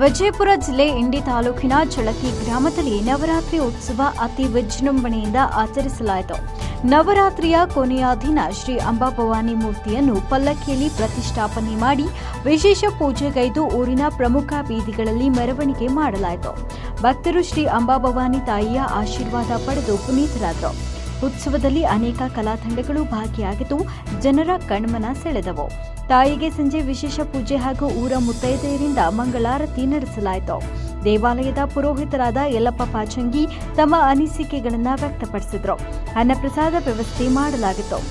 ವಿಜಯಪುರ ಜಿಲ್ಲೆ ಇಂಡಿ ತಾಲೂಕಿನ ಚಳಕಿ ಗ್ರಾಮದಲ್ಲಿ ನವರಾತ್ರಿ ಉತ್ಸವ ಅತಿ ವಿಜೃಂಭಣೆಯಿಂದ ಆಚರಿಸಲಾಯಿತು. ನವರಾತ್ರಿಯ ಕೊನೆಯ ದಿನ ಶ್ರೀ ಅಂಬಾಭವಾನಿ ಮೂರ್ತಿಯನ್ನು ಪಲ್ಲಕ್ಕಿಯಲ್ಲಿ ಪ್ರತಿಷ್ಠಾಪನೆ ಮಾಡಿ ವಿಶೇಷ ಪೂಜೆಗೈದು ಊರಿನ ಪ್ರಮುಖ ಬೀದಿಗಳಲ್ಲಿ ಮೆರವಣಿಗೆ ಮಾಡಲಾಯಿತು. ಭಕ್ತರು ಶ್ರೀ ಅಂಬಾಭವಾನಿ ತಾಯಿಯ ಆಶೀರ್ವಾದ ಪಡೆದು ಪುನೀತರಾದರು. ಉತ್ಸವದಲ್ಲಿ ಅನೇಕ ಕಲಾ ತಂಡಗಳು ಭಾಗಿಯಾಗಿದ್ದು ಜನರ ಕಣ್ಮನ ಸೆಳೆದವು. ತಾಯಿಗೆ ಸಂಜೆ ವಿಶೇಷ ಪೂಜೆ ಹಾಗೂ ಊರ ಮುತ್ತೈದೆಯರಿಂದ ಮಂಗಳಾರತಿ ನಡೆಸಲಾಯಿತು. ದೇವಾಲಯದ ಪುರೋಹಿತರಾದ ಯಲ್ಲಪ್ಪ ಪಾಚಂಗಿ ತಮ್ಮ ಅನಿಸಿಕೆಗಳನ್ನು ವ್ಯಕ್ತಪಡಿಸಿದರು. ಅನ್ನಪ್ರಸಾದ ವ್ಯವಸ್ಥೆ ಮಾಡಲಾಗಿತ್ತು.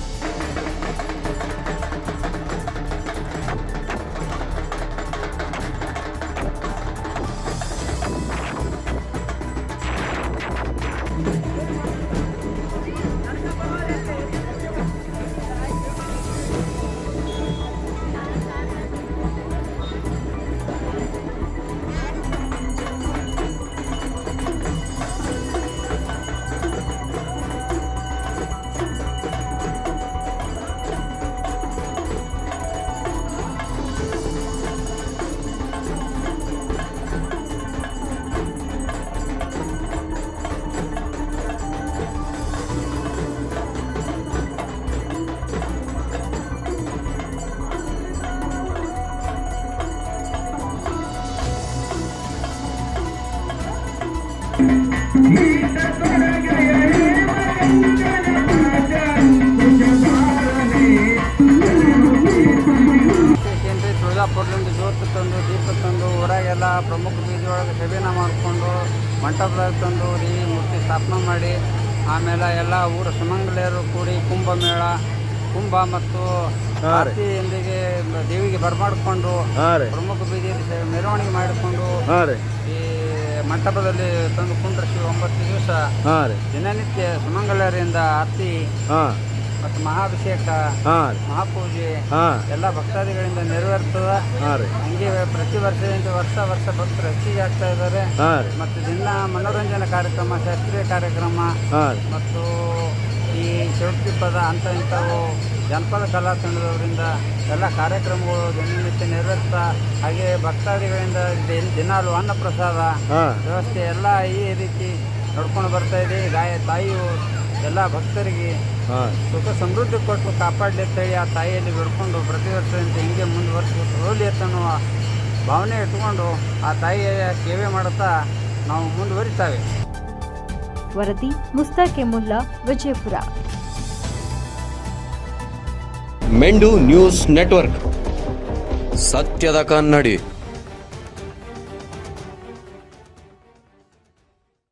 ತುಳಜಾಪುರದಿಂದ ಜ್ಯೋತಿ ತಂದು ದೀಪ ತಂದು ಊರಾಗೆಲ್ಲ ಪ್ರಮುಖ ಬೀದಿ ಒಳಗೆ ಸಭೆನ ಮಾಡಿಕೊಂಡು ಮಂಟಪದಾಗ ತಂದು ಮೂರ್ತಿ ಸ್ಥಾಪನೆ ಮಾಡಿ ಆಮೇಲೆ ಎಲ್ಲ ಊರ ಸುಮಂಗಲೆಯರು ಕೂಡಿ ಕುಂಭ ಮತ್ತು ಆರತಿಯೊಂದಿಗೆ ದೇವಿಗೆ ಬರಮಾಡಿಕೊಂಡು ಪ್ರಮುಖ ಬೀದಿಯಲ್ಲಿ ಮೆರವಣಿಗೆ ಮಾಡಿಕೊಂಡು ಈ ಮಂಟಪದಲ್ಲಿ ತಂದು ಕುಂಡ್ರಿಸಿ 9 ದಿವಸ ದಿನನಿತ್ಯ ಸುಮಂಗಲರಿಂದ ಆರತಿ ಮತ್ತು ಮಹಾಭಿಷೇಕ ಮಹಾಪೂಜೆ ಎಲ್ಲ ಭಕ್ತಾದಿಗಳಿಂದ ನೆರವೇರ್ತದ. ಹಂಗೆ ಪ್ರತಿ ವರ್ಷ ಭಕ್ತರು ಹೆಚ್ಚಿಗೆ ಆಗ್ತಾ ಇದ್ದಾರೆ. ಮತ್ತು ದಿನ ಮನೋರಂಜನಾ ಕಾರ್ಯಕ್ರಮ, ಶಾಸ್ತ್ರೀಯ ಕಾರ್ಯಕ್ರಮ ಮತ್ತು ಈ ಚೌಟ್ರಿ ಪದ ಇಂಥವು ಜನಪದ ಕಲಾ ತಂಡದವರಿಂದ ಎಲ್ಲ ಕಾರ್ಯಕ್ರಮಗಳು ದಿನನಿತ್ಯ ನೆರವೇರ್ತಾ, ಹಾಗೆ ಭಕ್ತಾದಿಗಳಿಂದ ದಿನಾಲು ಅನ್ನಪ್ರಸಾದ ವ್ಯವಸ್ಥೆ ಎಲ್ಲ ಈ ರೀತಿ ನಡ್ಕೊಂಡು ಬರ್ತಾ ಇದೆ. ತಾಯಿಯು ಎಲ್ಲ ಭಕ್ತರಿಗೆ ಸುಖ ಸಮೃದ್ಧಿ ಕೊಟ್ಟು ಕಾಪಾಡಲಿ ಅಂತೇಳಿ ಆ ತಾಯಿಯಲ್ಲಿ ಬಿಡ್ಕೊಂಡು ಪ್ರತಿ ವರ್ಷದಂತೆ ಹಿಂಗೆ ಮುಂದುವರಿಸ್ಬೇಕು ಹೋಲಿ ಅನ್ನುವ ಭಾವನೆ ಇಟ್ಕೊಂಡು ಆ ತಾಯಿಯ ಸೇವೆ ಮಾಡುತ್ತಾ ನಾವು ಮುಂದುವರಿತಾವೆ. ವರದಿ ಮುಸ್ತಾಕ್ ಮುಲ್ಲಾ, ವಿಜಯಪುರ. ಮೆಂಡು ನ್ಯೂಸ್ ನೆಟ್ವರ್ಕ್, ಸತ್ಯದ ಕನ್ನಡಿ.